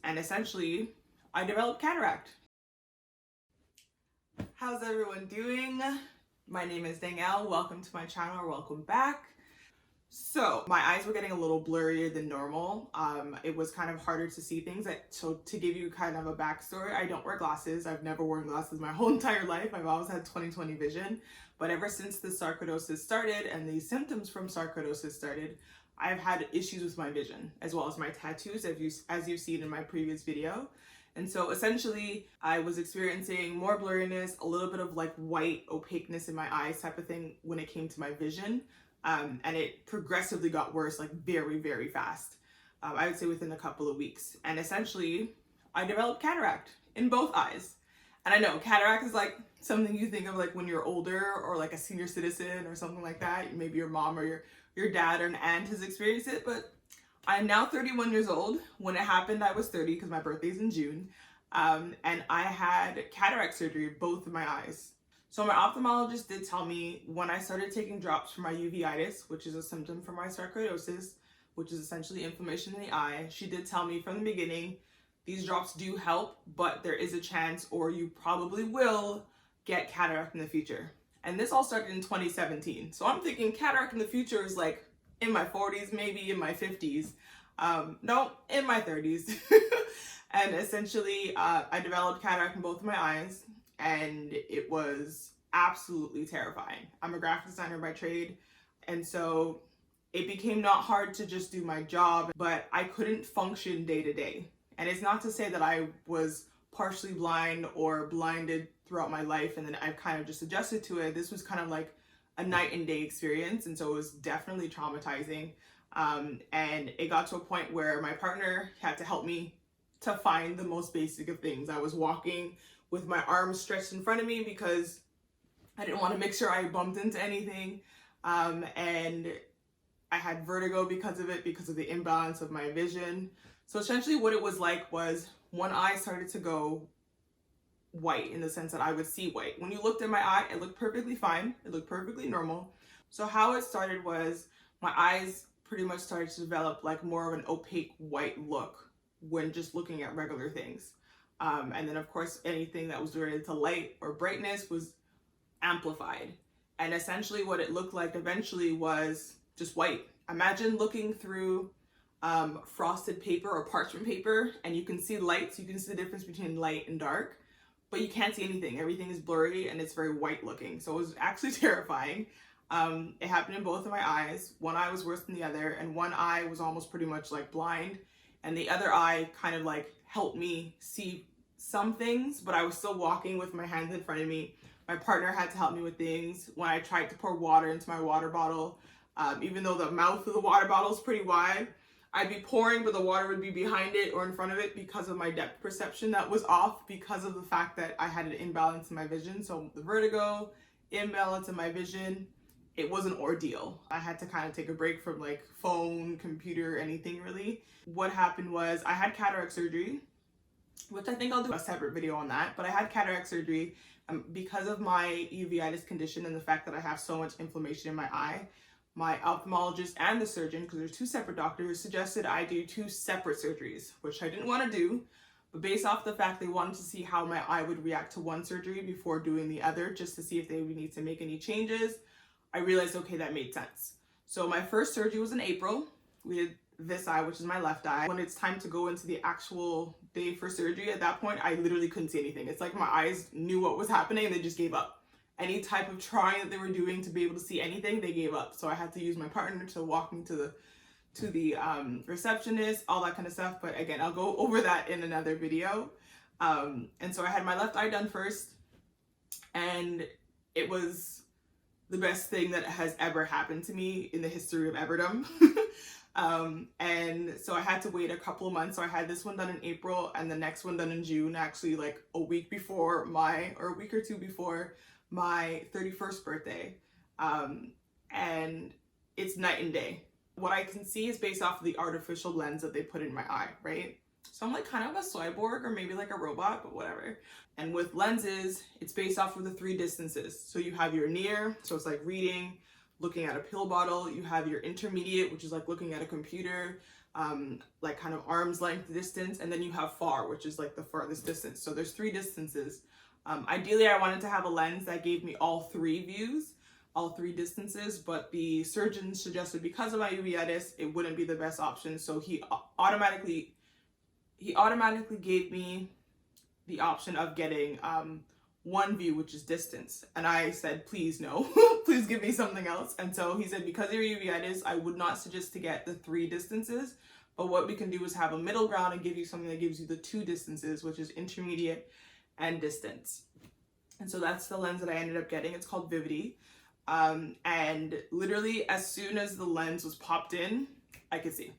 And essentially, I developed cataract. How's everyone doing? My name is Danielle. Welcome to my channel, or welcome back. So my eyes were getting a little blurrier than normal. It was kind of harder to see things. So to give you kind of a backstory, I don't wear glasses. I've never worn glasses my whole entire life. I've always had 20/20 vision. But ever since the sarcoidosis started and the symptoms from sarcoidosis started, I've had issues with my vision, as well as my tattoos, as you've seen in my previous video. And so essentially, I was experiencing more blurriness, a little bit of like white opaqueness in my eyes type of thing when it came to my vision. And it progressively got worse, like very, very fast. I would say within a couple of weeks. And essentially, I developed cataract in both eyes. And I know cataract is like something you think of like when you're older or like a senior citizen or something like that. Maybe your mom or your dad or an aunt has experienced it, but I'm now 31 years old. When it happened, I was 30 because my birthday's in June. And I had cataract surgery, both of my eyes. So my ophthalmologist did tell me when I started taking drops for my uveitis, which is a symptom for my sarcoidosis, which is essentially inflammation in the eye, she did tell me from the beginning, these drops do help, but there is a chance, or you probably will, get cataract in the future. And this all started in 2017. So I'm thinking cataract in the future is like in my 40s, maybe in my 50s. No, in my 30s. And essentially, I developed cataract in both of my eyes, and it was absolutely terrifying. I'm a graphic designer by trade, and so it became not hard to just do my job, but I couldn't function day to day. And it's not to say that I was partially blind or blinded throughout my life and then I've kind of just adjusted to it. This was kind of like a night and day experience, and so it was definitely traumatizing. And it got to a point where my partner had to help me to find the most basic of things. I was walking with my arms stretched in front of me because I didn't want to make sure I bumped into anything. And I had vertigo because of it, because of the imbalance of my vision. So essentially what it was like was one eye started to go white, in the sense that I would see white. When you looked at my eye, it looked perfectly fine. It looked perfectly normal. So how it started was my eyes pretty much started to develop like more of an opaque white look when just looking at regular things. And then of course, anything that was related to light or brightness was amplified. And essentially what it looked like eventually was just white. Imagine looking through frosted paper or parchment paper, and you can see lights, you can see the difference between light and dark, but you can't see anything. Everything is blurry and it's very white looking. So it was actually terrifying. It happened in both of my eyes. One eye was worse than the other, and one eye was almost pretty much like blind, and the other eye kind of like helped me see some things, but I was still walking with my hands in front of me. My partner had to help me with things. When I tried to pour water into my water bottle, even though the mouth of the water bottle is pretty wide, I'd be pouring, but the water would be behind it or in front of it because of my depth perception that was off because of the fact that I had an imbalance in my vision. So the vertigo, imbalance in my vision, it was an ordeal. I had to kind of take a break from like phone, computer, anything really. What happened was I had cataract surgery, which I think I'll do a separate video on that, but I had cataract surgery because of my uveitis condition and the fact that I have so much inflammation in my eye. My ophthalmologist and the surgeon, because there's two separate doctors, suggested I do two separate surgeries, which I didn't want to do, but based off the fact they wanted to see how my eye would react to one surgery before doing the other, just to see if they would need to make any changes, I realized, okay, that made sense. So my first surgery was in April. We did this eye, which is my left eye. When it's time to go into the actual day for surgery, at that point, I literally couldn't see anything. It's like my eyes knew what was happening and they just gave up. Any type of trying that they were doing to be able to see anything, they gave up. So I had to use my partner to walk me to the receptionist, all that kind of stuff. But again, I'll go over that in another video. And so I had my left eye done first, and it was the best thing that has ever happened to me in the history of everdom. And so I had to wait a couple of months. So I had this one done in April and the next one done in June, actually like a week or two before my 31st birthday. And it's night and day. What I can see is based off of the artificial lens that they put in my eye, right? So I'm like kind of a cyborg or maybe like a robot, but whatever. And with lenses, it's based off of the 3 distances. So you have your near, so it's like reading, looking at a pill bottle. You have your intermediate, which is like looking at a computer, like kind of arm's length distance, and then you have far, which is like the farthest distance. So there's 3 distances. Ideally, I wanted to have a lens that gave me all 3 views, all 3 distances, but the surgeon suggested because of my uveitis, it wouldn't be the best option. So he automatically gave me the option of getting 1 view, which is distance. And I said, please no, please give me something else. And so he said, because of your uveitis, I would not suggest to get the 3 distances, but what we can do is have a middle ground and give you something that gives you the 2 distances, which is intermediate and distance. And so that's the lens that I ended up getting. It's called Vivity. And literally as soon as the lens was popped in, I could see.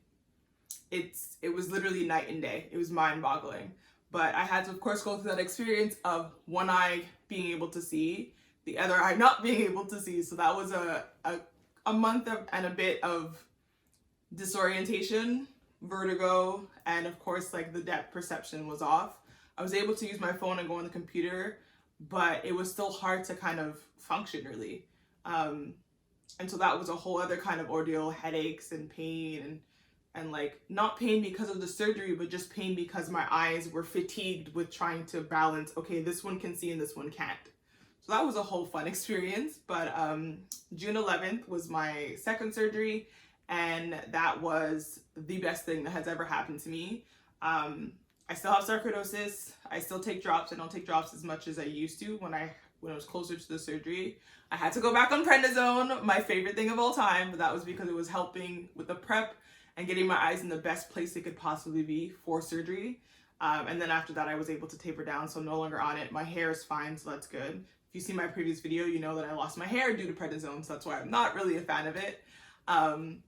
It was literally night and day. It was mind-boggling. But I had to, of course, go through that experience of one eye being able to see, the other eye not being able to see. So that was a month and a bit of disorientation, vertigo, and of course, like the depth perception was off. I was able to use my phone and go on the computer, but it was still hard to kind of function really. And so that was a whole other kind of ordeal, headaches and pain and like not pain because of the surgery, but just pain because my eyes were fatigued with trying to balance, okay, this one can see and this one can't. So that was a whole fun experience. But June 11th was my second surgery, and that was the best thing that has ever happened to me. I still have sarcoidosis. I still take drops. I don't take drops as much as I used to when I was closer to the surgery. I had to go back on prednisone, my favorite thing of all time, but that was because it was helping with the prep and getting my eyes in the best place they could possibly be for surgery. And then after that, I was able to taper down, so I'm no longer on it. My hair is fine, so that's good. If you see my previous video, you know that I lost my hair due to prednisone, so that's why I'm not really a fan of it. And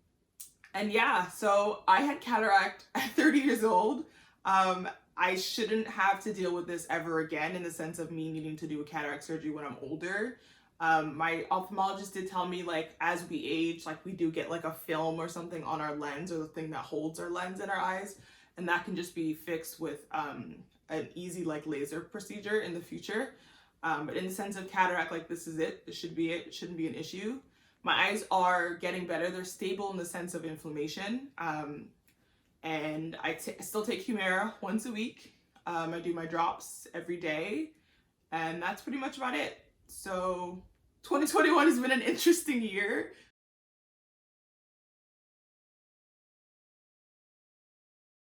yeah, so I had cataract at 30 years old. I shouldn't have to deal with this ever again in the sense of me needing to do a cataract surgery when I'm older. My ophthalmologist did tell me, like, as we age, like, we do get like a film or something on our lens, or the thing that holds our lens in our eyes, and that can just be fixed with an easy like laser procedure in the future. But in the sense of cataract, like, this is it. This should be it. It shouldn't be an issue. My eyes are getting better. They're stable in the sense of inflammation. And I still take Humira once a week. I do my drops every day, and that's pretty much about it. So 2021 has been an interesting year.